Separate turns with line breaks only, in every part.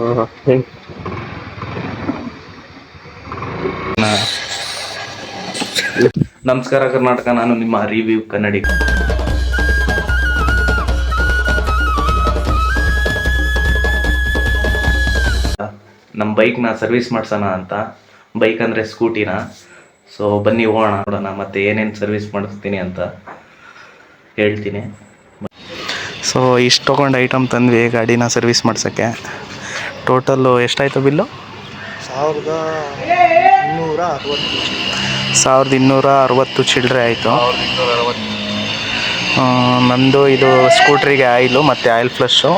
ಹ್ಮ್. ನಮಸ್ಕಾರ ಕರ್ನಾಟಕ, ನಾನು ನಿಮ್ಮ ರಿವ್ಯೂ ಕನ್ನಡಿಗ. ನಮ್ಮ ಬೈಕ್ನ ಸರ್ವಿಸ್ ಮಾಡ್ಸೋಣ ಅಂತ. ಬೈಕ್ ಅಂದರೆ ಸ್ಕೂಟಿನ. ಸೊ ಬನ್ನಿ ಹೋಗೋಣ, ನೋಡೋಣ ಮತ್ತೆ ಏನೇನು ಸರ್ವಿಸ್ ಮಾಡಿಸ್ತೀನಿ ಅಂತ ಹೇಳ್ತೀನಿ. ಸೊ ಇಷ್ಟು ತೊಗೊಂಡು ಐಟಮ್ ತಂದ್ವಿ ಗಾಡಿನ ಸರ್ವಿಸ್ ಮಾಡ್ಸೋಕ್ಕೆ. ಟೋಟಲ್ಲು ಎಷ್ಟಾಯಿತು ಬಿಲ್ಲು? 1260 ಚಿಲ್ಲರೆ ಆಯಿತು. ನಂದು ಇದು ಸ್ಕೂಟ್ರಿಗೆ ಆಯಿಲು ಮತ್ತು ಆಯಿಲ್ ಫ್ಲಶ್ಶು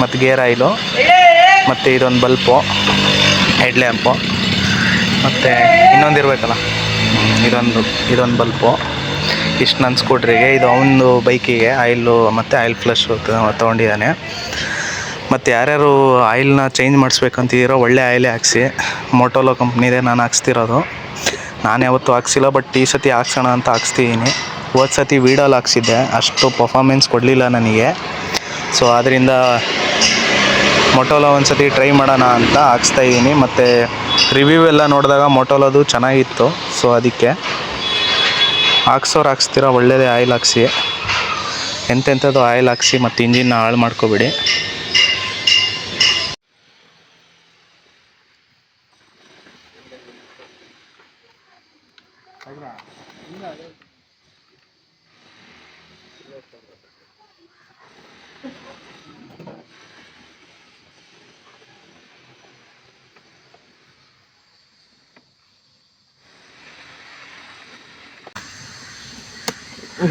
ಮತ್ತು ಗೇರ್ ಆಯಿಲು ಮತ್ತು ಇದೊಂದು ಬಲ್ಪು, ಹೆಡ್ ಲ್ಯಾಂಪು, ಮತ್ತು ಇನ್ನೊಂದು ಇರಬೇಕಲ್ಲ, ಇದೊಂದು ಬಲ್ಪು. ಇಷ್ಟು ನನ್ನ ಸ್ಕೂಟ್ರಿಗೆ. ಇದು ಅವನದು ಬೈಕಿಗೆ ಆಯಿಲು ಮತ್ತು ಆಯಿಲ್ ಫ್ಲಶ್ಶು ತೊಗೊಂಡಿದ್ದಾನೆ. ಮತ್ತು ಯಾರ್ಯಾರು ಆಯಿಲ್ನ ಚೇಂಜ್ ಮಾಡಿಸ್ಬೇಕಂತಿದ್ದೀರೋ ಒಳ್ಳೆ ಆಯಿಲೇ ಹಾಕ್ಸಿ. ಮೋಟೋಲೋ ಕಂಪ್ನಿದೆ ನಾನು ಹಾಕ್ಸ್ತಿರೋದು. ನಾನು ಯಾವತ್ತೂ ಹಾಕ್ಸಿಲ್ಲ, ಬಟ್ ಈ ಸತಿ ಹಾಕ್ಸೋಣ ಅಂತ ಹಾಕ್ಸ್ತಿದ್ದೀನಿ. ಹೋದ ಸತಿ ವೀಡಲ್ಲಿ ಹಾಕ್ಸಿದ್ದೆ, ಅಷ್ಟು ಪರ್ಫಾಮೆನ್ಸ್ ಕೊಡಲಿಲ್ಲ ನನಗೆ. ಸೊ ಆದ್ದರಿಂದ ಮೋಟೋಲೋ ಒಂದು ಸತಿ ಟ್ರೈ ಮಾಡೋಣ ಅಂತ ಹಾಕ್ಸ್ತಾಯಿದ್ದೀನಿ. ಮತ್ತು ರಿವ್ಯೂ ಎಲ್ಲ ನೋಡಿದಾಗ ಮೋಟೋಲೋದು ಚೆನ್ನಾಗಿತ್ತು. ಸೊ ಅದಕ್ಕೆ ಹಾಕ್ಸ್ತೀರ ಒಳ್ಳೆಯದೇ ಆಯಿಲ್ ಹಾಕ್ಸಿ. ಎಂತೆಂಥದ್ದು ಆಯಿಲ್ ಹಾಕ್ಸಿ ಮತ್ತು ಇಂಜಿನ್ನ ಹಾಳು ಮಾಡ್ಕೋಬೇಡಿ.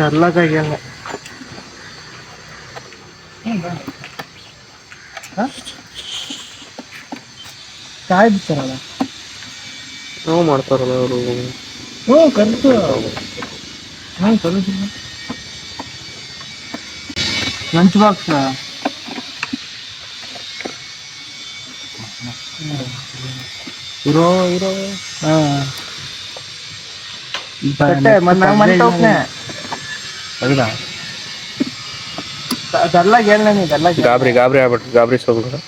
ಗರ್ಲಾಕಾಗಿಲ್ಲ ಕಾಯಿ ಬಿಡ್ತಾರಲ್ಲ, ನಾವು ಮಾಡ್ತಾರಲ್ಲ ಅವರು. ಕಲಿತು ಕಲಿತು ಲಂಚ್ ಬಾಕ್ಸ್ ಇರೋ ಗಾಬರಿ ಆಗ್ಬಿಟ್ಟು ಗಾಬರಿ ಸೋಗ್ಬಿಡು.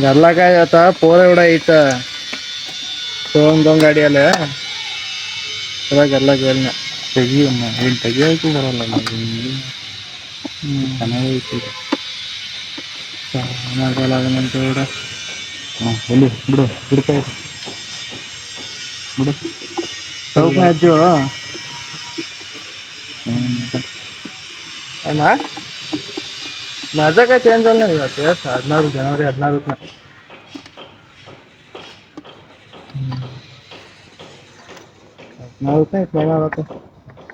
ಗರ್ಲಾಕಾಯಿ ಆತ ಪೋರೆ ಕೂಡ ಐತ ತೊಗೊಂಡ್ ಗಾಡಿಯಲ್ಲ ಗರ್ಲಾಕ ಹೇಳ್ನ ತೆಗಿಯನ್ನ ಏನು ತೆಗಿಯೋಕೆ ಬರಲ್ಲ. ಚೆನ್ನಾಗೈತಿ ಚೆನ್ನಾಗಂತ ಬಿಡ. ಎಲ್ಲಿ ಬಿಡು ಬಿಡ್ತಾ ಬಿಡು ಚೌಕ ಅಜ್ಜು. ಮಜಾಕ ಚೇಂಜ್ ಅಲ್ಲ ಇವತ್ತು 16 ಜನವರಿ 16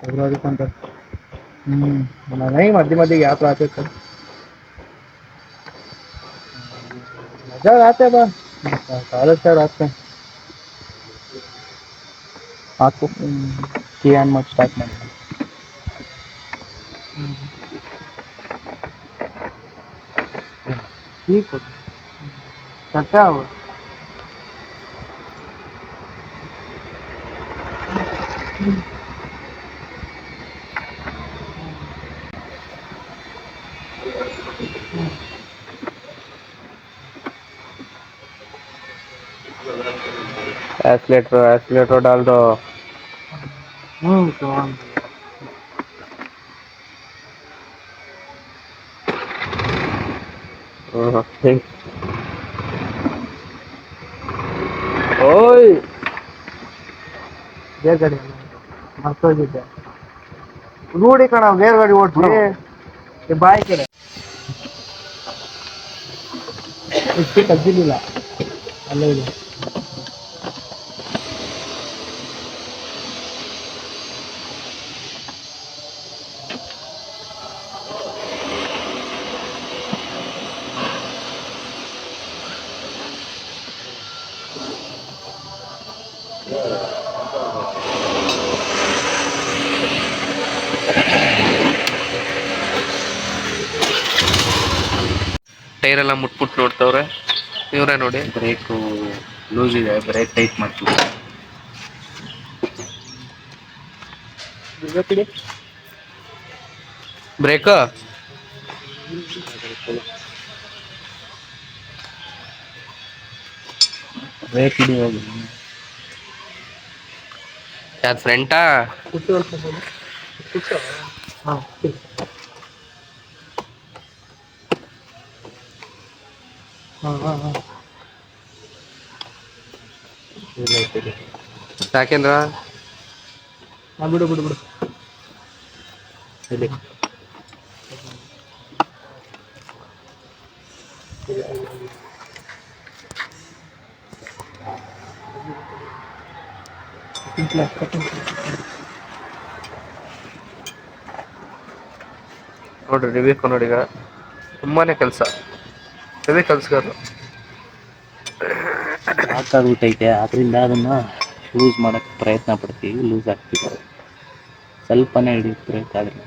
फेब्रुवारी पंद्रह नहीं मध्य मध्य गैप आते थे, मजा आते बा कॉलेज साइड आते हैं आपको किया मत स्टार्ट में ठीक हो क्या हो एस्लेटर डाल दो। ओए ಬೇರೆ ಗಾಡಿ ಮರ್ತೋಗಿದ್ದೆ ರೂಢಿ ಕಣ ಬೇರೆ ಗಾಡಿ ಓಡಿಸಿ ಬಾಯಿ ಕಡೆ ಇಷ್ಟು ಕದ್ದಿಲ್ಲ ಅಲ್ಲೇ ಇದೆ. ಟೈರ್ ಎಲ್ಲ ಮುಟ್ಬಿಟ್ಟು ನೋಡ್ತವ್ರೆ ಇವರೇ ನೋಡಿ. ಬ್ರೇಕು ಲೂಸ್ ಇದೆ, ಬ್ರೇಕ್ ಟೈಟ್ ಮಾಡ್ತೀವಿ. ಬ್ರೇಕ್ ರೇಪಿಡಿ ಹೋಗಿ
ಯಾರು ಫ್ರೆಂಟಾ? ಯಾಕೇಂದ್ರ
ಬಿಡು ಬಿಡು ಬಿಡು ಇಲ್ಲಿ
ನೋಡ್ರಿ ರಿವ್ಯೂ ನೋಡಿ. ಈಗ ತುಂಬಾನೇ ಕೆಲಸ, ರಿವ್ಯೂ ಕಲ್ಸ್ಗಾರು
ಸಾಕಾಗ್ಬಿಟ್ಟೈತೆ. ಅದರಿಂದ ಅದನ್ನು ಲೂಸ್ ಮಾಡೋಕ್ಕೆ ಪ್ರಯತ್ನ ಪಡ್ತೀವಿ. ಲೂಸ್ ಆಗ್ತಿದೆ, ಸ್ವಲ್ಪನೇ ಹಿಡಿಬೇಕಾದ್ರೆ.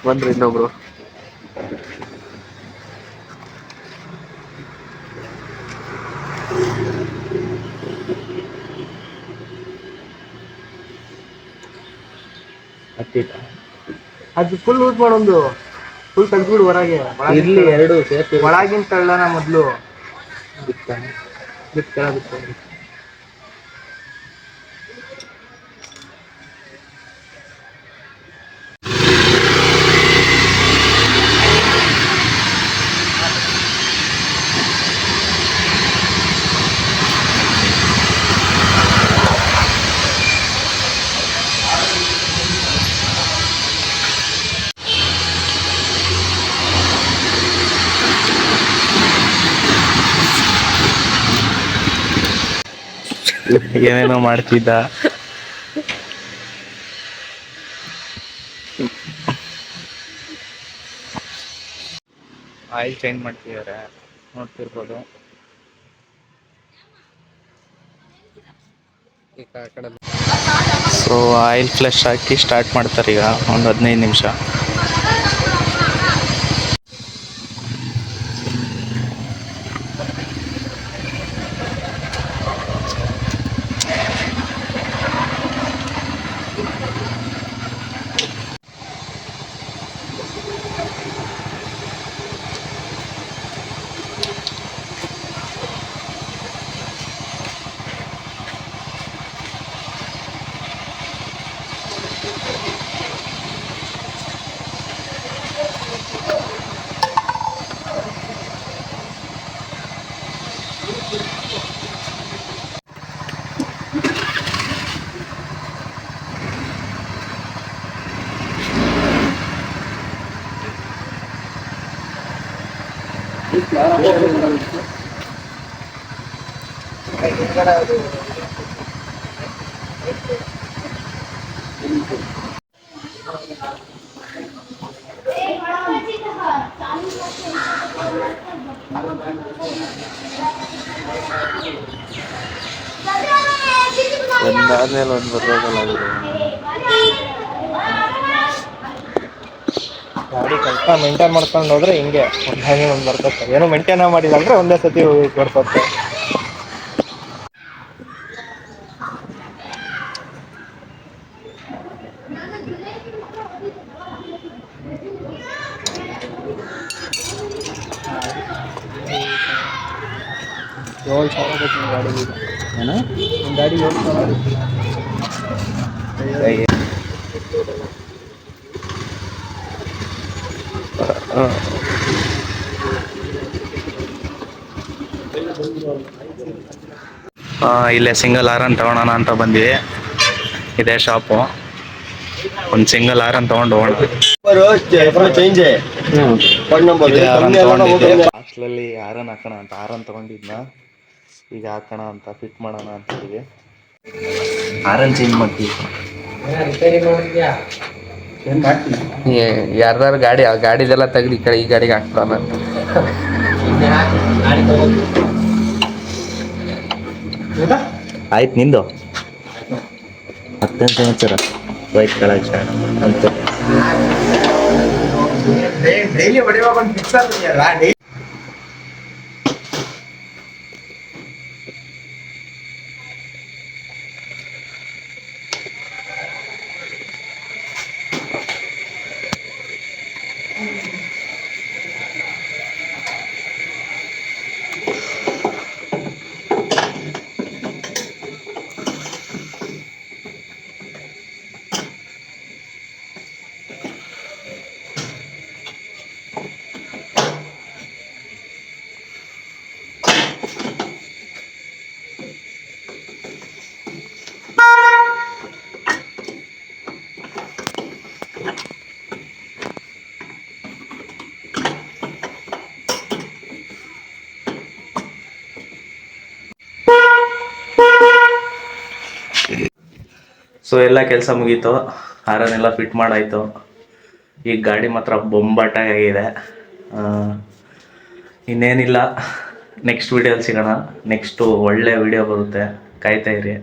ಬಂದ್ರಿ ಇನ್ನೊಬ್ರು.
ಅದು ಫುಲ್ ಯೂಸ್ ಮಾಡೊಂದು ಫುಲ್ ತೆಗ್ದ್ಬಿಡು ಹೊರಗೆ. ಇಲ್ಲಿ ಎರಡು ಸೇರ್ಸಿ ಒಳಗಿನ ತಳ್ಳನ ಮೊದಲು ಬಿತ್ತ ಬಿತ್ತ ಬಿತ್ತ. ಏನೇನೋ ಮಾಡ್ತಿದ್ದ. ಆಯಿಲ್ ಚೇಂಜ್ ಮಾಡ್ತಿದ್ದಾರೆ, ನೋಡ್ತಿರ್ಬೋದು. ಸೊ ಆಯಿಲ್ ಫ್ಲಶ್ ಹಾಕಿ ಸ್ಟಾರ್ಟ್ ಮಾಡ್ತಾರೆ ಈಗ ಒಂದು 15 ನಿಮಿಷ. ಒಂದಾದ್ಮೇಲೆ ಒಂದು ಬರೋದಲ್ಲ ಗಾಡಿ ಸ್ವಲ್ಪ ಮೇಂಟೈನ್ ಮಾಡ್ಕೊಂಡು ಹೋದ್ರೆ ಹಿಂಗೆ ಒಂದಾದ್ಮೇಲೆ ಒಂದು ಬರ್ತದೆ. ಏನೋ ಮೇಂಟೈನ್ ಮಾಡಿಲ್ಲ ಅಂದ್ರೆ ಒಂದೇ ಸತಿ ಬರ್ತದೆ. ಏಳು ಸಾವಿರ ಬೇಕು ಗಾಡಿಗೆ. ಏನು ಒಂದು ಗಾಡಿ 7 ಸಾವಿರ. ಇಲ್ಲೇ ಸಿಂಗಲ್ ಆರನ್ ತಗೊಳೋಣ ಅಂತ ಬಂದ್ವಿ. ಇದೇ ಶಾಪು. ಒಂದು ಸಿಂಗಲ್ ಆರನ್ ತಗೊಂಡು ಹೋಗೋಣ. ಹಾಸ್ಟ್ಲಲ್ಲಿ ಆರನ್ ಹಾಕೋಣ ಅಂತ ಆರನ್ ತಗೊಂಡಿದ್ನ, ಈಗ ಹಾಕೋಣ ಅಂತ ಫಿಟ್ ಮಾಡೋಣ ಅಂತಿದ್ದೀವಿ. ಆರನ್ ಚೇಂಜ್ ಮಾಡ್ತೀವಿ.
ಯಾರ್ದಾರು ಗಾಡಿದೆಲ್ಲ ತೆಗ್ದು ಈ ಕಡೆ ಈ ಗಾಡಿಗೆ ಹಾಕ್ತಾನ.
ಆಯ್ತು ನಿಂದು 10 ಸಂವತ್ಸರ ಬೈಕ್ ಕಳಕ್ಷ ಅಂತ ಡೈಲಿ ಹೊಡೆಯುವಾಗ ಒಂದು ಫಿಕ್ಸ್ ಆಗ್ತಿದೆಯಲ್ಲ. ಸೊ ಎಲ್ಲ ಕೆಲಸ ಮುಗೀತು, ಹಾರನ್ನೆಲ್ಲ ಫಿಟ್ ಮಾಡಾಯಿತು. ಈಗ ಗಾಡಿ ಮಾತ್ರ ಬೊಂಬಾಟಾಗಿದೆ. ಇನ್ನೇನಿಲ್ಲ, ನೆಕ್ಸ್ಟ್ ವೀಡಿಯೋಲಿ ಸಿಗೋಣ. ನೆಕ್ಸ್ಟು ಒಳ್ಳೆ ವೀಡಿಯೋ ಬರುತ್ತೆ, ಕಾಯ್ತಾ ಇರಿ.